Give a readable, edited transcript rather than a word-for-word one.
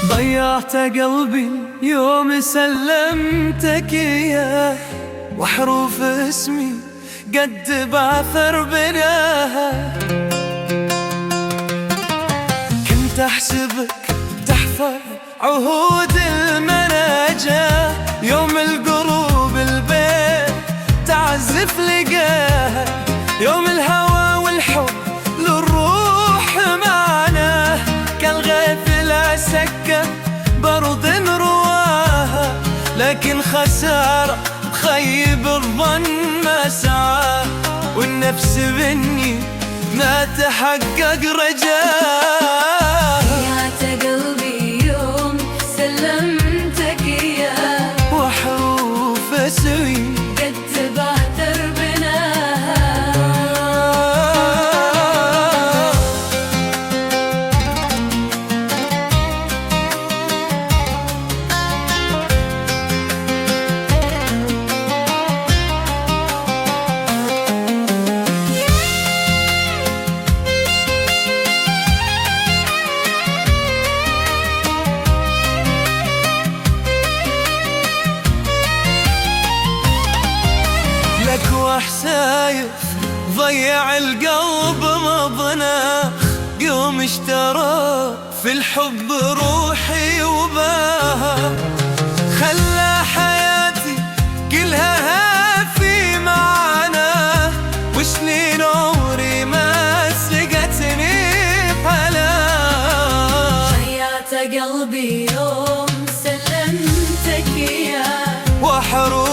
ضيعت قلبي يوم سلمتك إياه، وحروف اسمي قد بعثر بناها. كنت أحسبك تحفظ عهود المناجاة، يوم القلوب البيت تعزف لقاها، يوم الهوى والحب للروح معناه، كالغيث لا سكة برد رواها. لكن خسارة خيب الظن ما سعى، والنفس مني ما تحقق رجاه. ضيعت قلبي يوم سلمتك إياه، وحروف اسمي قد بعثر بناها. لك وحسايف ضيع القلب مضناخ، قوم اشترى في الحب روحي وباها، خلى حياتي كلها في معناه، وسنين عمري ما سقتني بحلاه. ضيعت قلبي يوم سلمتك إياه، وحروف